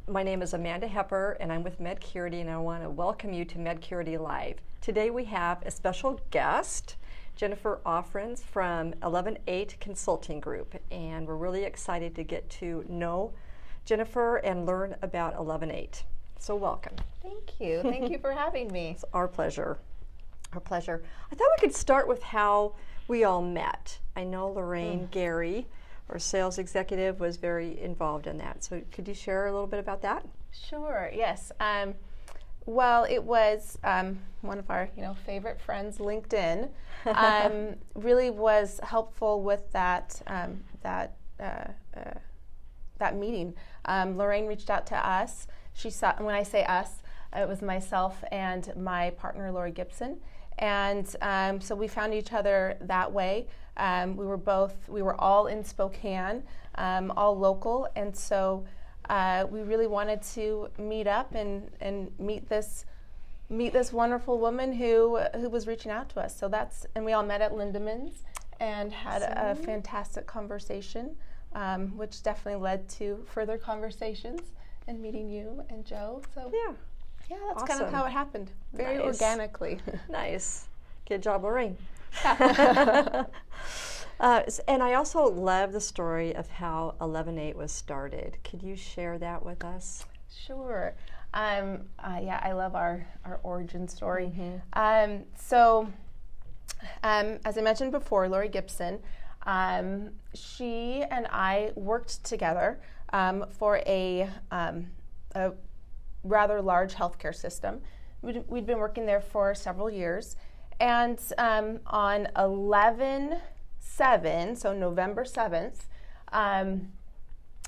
My name is Amanda Hepper, and I'm with Medcurity, and I want to welcome you to Medcurity Live. Today we have a special guest, Jennifer Offereins from 11/8 Consulting Group, and we're really excited to get to know Jennifer and learn about 11/8. So welcome. Thank you. Thank you for having me. It's our pleasure. Our pleasure. I thought we could start with how we all met. I know Lorraine Gary, our sales executive, was very involved in that. So could you share a little bit about that? Sure, yes. Well, it was one of our favorite friends, LinkedIn, really was helpful with that meeting. Lorraine reached out to us. She saw, and when I say us, it was myself and my partner, Lori Gibson. And so we found each other that way. We were all in Spokane, all local, and so we really wanted to meet up and meet this wonderful woman who was reaching out to us. And we all met at Lindemans and had a fantastic conversation, which definitely led to further conversations and meeting you and Joe. So yeah, that's kind of how it happened, very organically. Nice. Good job, Lorraine. And I also love the story of how 11/8 was started. Could you share that with us? Sure. Yeah, I love our origin story. Mm-hmm. As I mentioned before, Lori Gibson, she and I worked together for a rather large healthcare system. We'd been working there for several years, and on 11/7, so November 7th,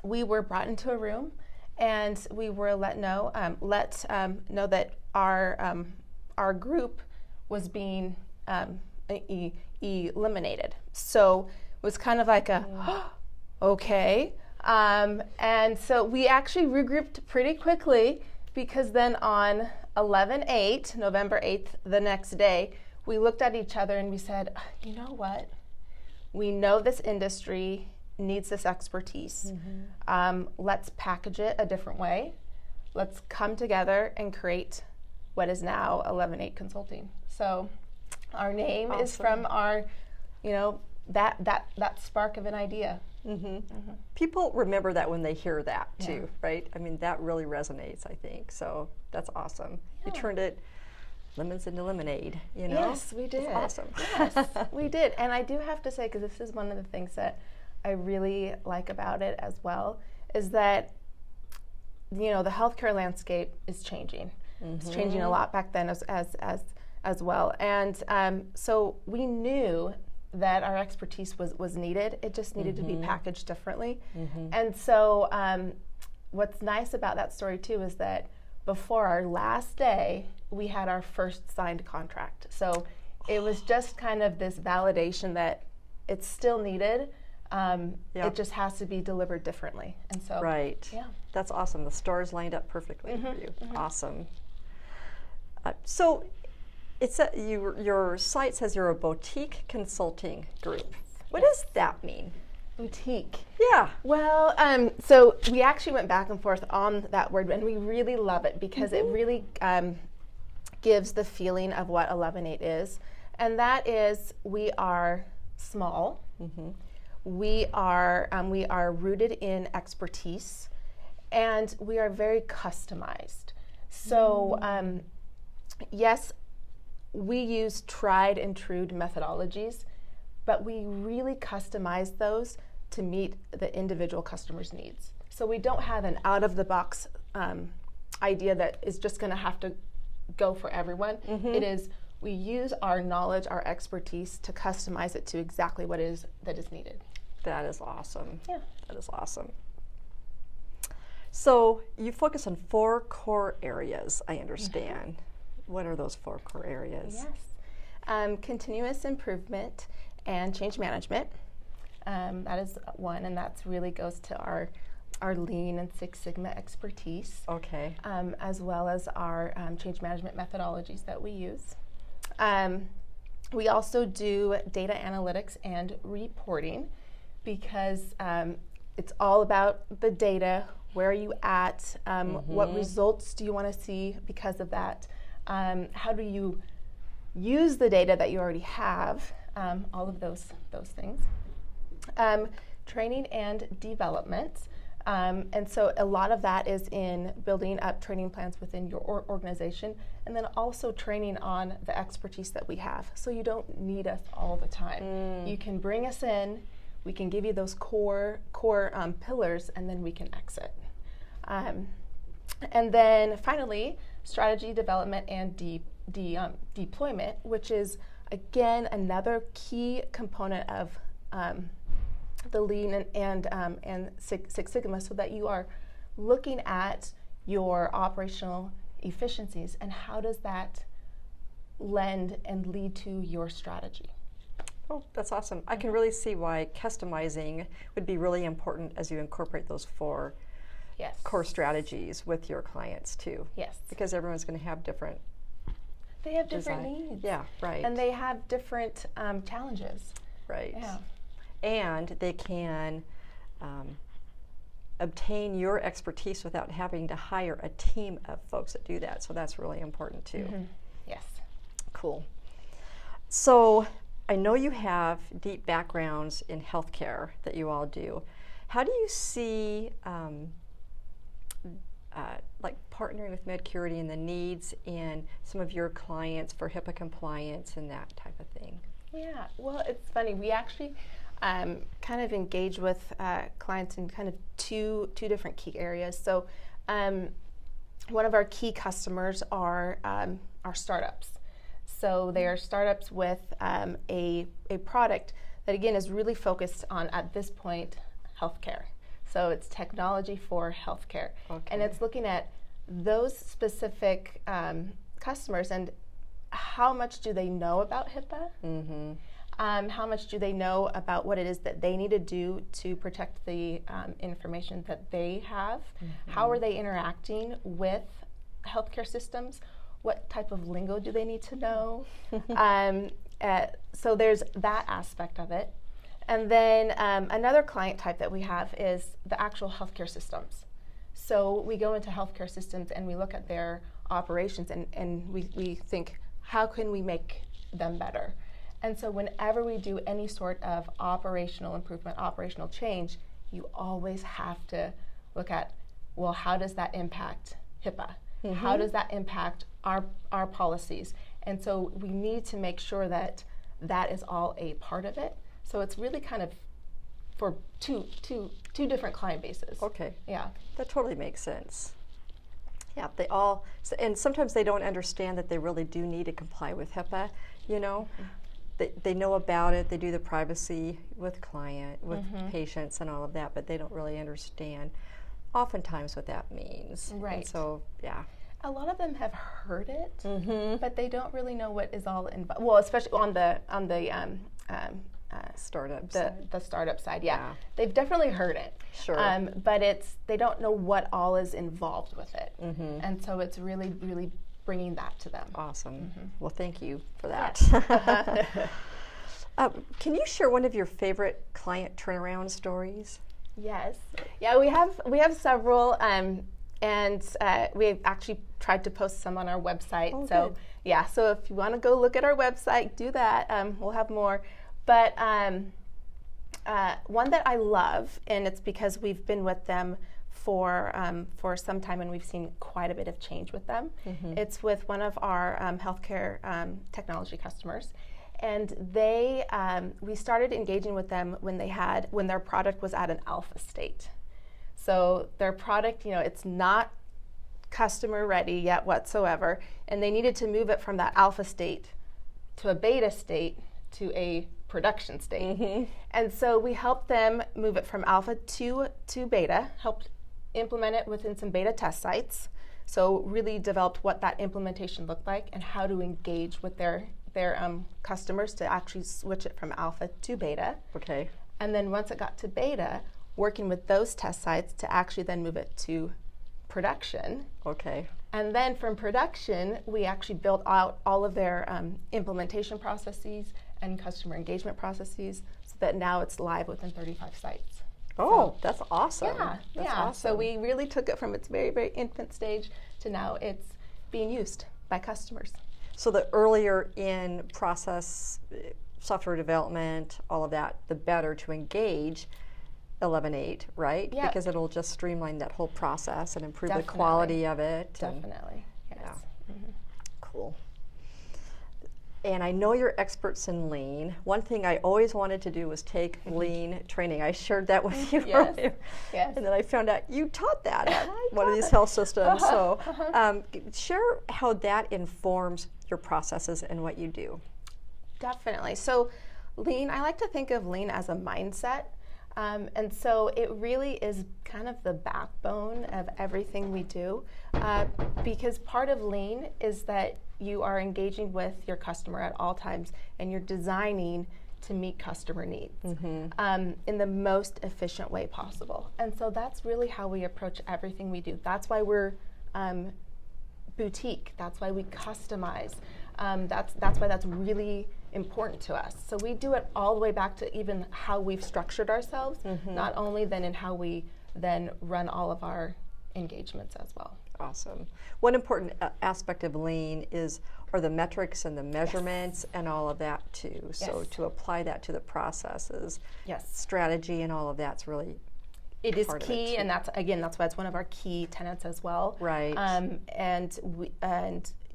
we were brought into a room, and we were let know that our group was being eliminated. So it was kind of like okay. And so we actually regrouped pretty quickly, because then on 11/8, November 8th, the next day, we looked at each other and we said, you know what? We know this industry needs this expertise. Let's package it a different way. Let's come together and create what is now 11/8 Consulting. So our name is from our, that spark of an idea. People remember that when they hear that too, right? I mean, that really resonates, I think. So that's awesome. You turned it lemons into lemonade, Yes, we did. That's awesome. Yes, we did. And I do have to say, because this is one of the things that I really like about it as well, is that, the healthcare landscape is changing. It's changing a lot back then as well. And so we knew that our expertise was needed. It just needed to be packaged differently. And so what's nice about that story too is that before our last day, we had our first signed contract. So it was just kind of this validation that it's still needed. It just has to be delivered differently. And so that's awesome. The stars lined up perfectly for you. Awesome. So it's your site says you're a boutique consulting group. What does that mean? Boutique. Yeah. Well, so we actually went back and forth on that word, and we really love it because it really gives the feeling of what 11/8 is, and that is we are small. We are rooted in expertise, and we are very customized. So yes, we use tried and true methodologies, but we really customize those to meet the individual customer's needs. So we don't have an out-of-the-box idea that is just going to have to go for everyone. It is, we use our knowledge, our expertise to customize it to exactly what it is that is needed. That is awesome. Yeah. That is awesome. So you focus on 4 core areas, I understand. What are those 4 core areas? Yes. Continuous improvement and change management. That is one, and that really goes to our Lean and Six Sigma expertise. Okay. As well as our change management methodologies that we use. We also do data analytics and reporting because it's all about the data. Where are you at? What results do you want to see because of that? How do you use the data that you already have? All of those things. Training and development. And so a lot of that is in building up training plans within your organization, and then also training on the expertise that we have. So you don't need us all the time. You can bring us in, we can give you those core pillars, and then we can exit. And then finally, strategy development and deployment, which is again another key component of the Lean and Six Sigma, so that you are looking at your operational efficiencies and how does that lend and lead to your strategy. Oh, that's awesome. I can really see why customizing would be really important as you incorporate those 4 core strategies with your clients too. Yes. Because everyone's going to have different They have different needs. Yeah, right. And they have different challenges. Right. Yeah. And they can obtain your expertise without having to hire a team of folks that do that. So that's really important too. Yes. Cool. So I know you have deep backgrounds in healthcare that you all do. How do you see like partnering with Medcurity and the needs in some of your clients for HIPAA compliance and that type of thing? Yeah, well, it's funny. We actually kind of engage with clients in kind of two different key areas. So one of our key customers are startups. So they are startups with a product that, again, is really focused on, at this point, healthcare. So it's technology for healthcare. Okay. And it's looking at those specific customers and how much do they know about HIPAA? How much do they know about what it is that they need to do to protect the information that they have? How are they interacting with healthcare systems? What type of lingo do they need to know? So there's that aspect of it. And then another client type that we have is the actual healthcare systems. So we go into healthcare systems and we look at their operations and we think, how can we make them better? And so whenever we do any sort of operational improvement, operational change, you always have to look at, well, how does that impact HIPAA? How does that impact our policies? And so we need to make sure that that is all a part of it. So it's really kind of for two different client bases. Okay. Yeah. That totally makes sense. Yeah, they all, and sometimes they don't understand that they really do need to comply with HIPAA, you know. They know about it, they do the privacy with patients and all of that, but they don't really understand oftentimes what that means. Right. And so, yeah. A lot of them have heard it, but they don't really know what is all involved. Well, especially on the startups. The startup side, yeah. They've definitely heard it. Sure. But they don't know what all is involved with it. And so it's really, really bringing that to them. Awesome. Well, thank you for that. Can you share one of your favorite client turnaround stories? Yes. Yeah, we have several, and we've actually tried to post some on our website. Oh, so good. Yeah, so if you want to go look at our website, do that. We'll have more. But one that I love, and it's because we've been with them for some time and we've seen quite a bit of change with them. It's with one of our healthcare technology customers. And we started engaging with them when their product was at an alpha state. So their product, it's not customer ready yet whatsoever, and they needed to move it from that alpha state to a beta state to a production state. And so we helped them move it from alpha to beta, helped implement it within some beta test sites. So really developed what that implementation looked like and how to engage with their customers to actually switch it from alpha to beta. Okay. And then once it got to beta, working with those test sites to actually then move it to production. Okay. And then from production, we actually built out all of their implementation processes and customer engagement processes so that now it's live within 35 sites. Oh, that's awesome. Yeah, That's yeah. awesome. So we really took it from its very, very infant stage to now it's being used by customers. So the earlier in process, software development, all of that, the better to engage 11.8, right? Yeah. Because it'll just streamline that whole process and improve the Definitely. quality of it. Definitely, yes. Yeah. Cool. And I know you're experts in lean. One thing I always wanted to do was take lean training. I shared that with you earlier. Yes. And then I found out you taught that at one of these health systems. So share how that informs your processes and what you do. Definitely. So lean, I like to think of lean as a mindset. And so it really is kind of the backbone of everything we do, because part of lean is that you are engaging with your customer at all times and you're designing to meet customer needs in the most efficient way possible. And so that's really how we approach everything we do. That's why we're boutique. That's why we customize. That's why that's really important to us. So we do it all the way back to even how we've structured ourselves, not only then in how we then run all of our engagements as well. Awesome. One important aspect of lean are the metrics and the measurements and all of that too. So to apply that to the processes, strategy and all of that's really it is key, and that's why it's one of our key tenets as well. Right. And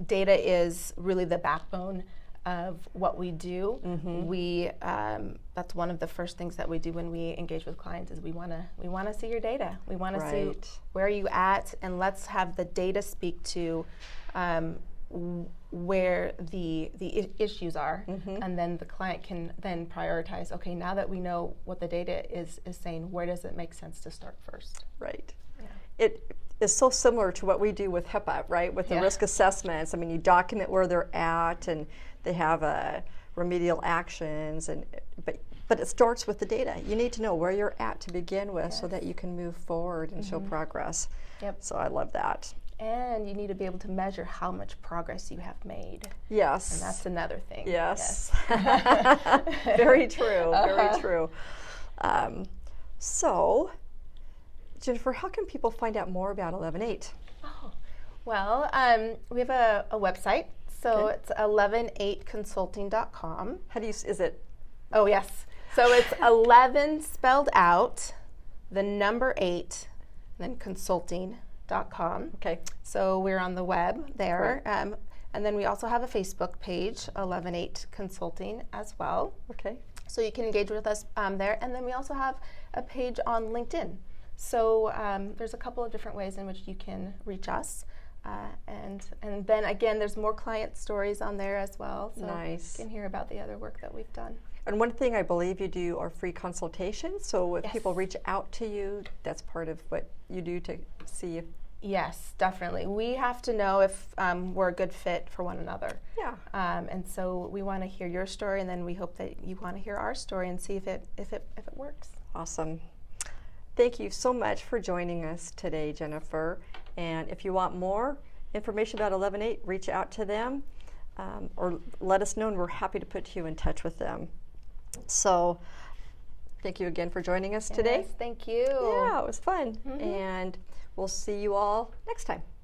data is really the backbone of what we do. We that's one of the first things that we do when we engage with clients is we want to see your data. We want to see where are you at, and let's have the data speak to where the issues are, and then the client can then prioritize. Okay, now that we know what the data is saying, where does it make sense to start first? Right. Yeah. It is so similar to what we do with HIPAA, right? With the risk assessments. I mean, you document where they're at, and they have remedial actions, but it starts with the data. You need to know where you're at to begin with, so that you can move forward and show progress. So I love that. And you need to be able to measure how much progress you have made. Yes. And that's another thing. Yes. Very true. Very true. So, Jennifer, how can people find out more about 11.8? Oh, well, we have a website. So it's 118consulting.com. How do you, is it? Oh, yes. So it's 11 spelled out, the number 8, and then consulting.com. Okay. So we're on the web there. And then we also have a Facebook page, 11.8 Consulting as well. Okay. So you can engage with us there. And then we also have a page on LinkedIn. So there's a couple of different ways in which you can reach us. And then again, there's more client stories on there as well. So you can hear about the other work that we've done. And one thing I believe you do are free consultations. So if people reach out to you, that's part of what you do to see if. Yes, definitely. We have to know if we're a good fit for one another. Yeah. And so we want to hear your story, and then we hope that you want to hear our story and see if it works. Awesome. Thank you so much for joining us today, Jennifer. And if you want more information about 11.8, reach out to them or let us know, and we're happy to put you in touch with them. So thank you again for joining us today. Yes, thank you. Yeah, it was fun. And we'll see you all next time.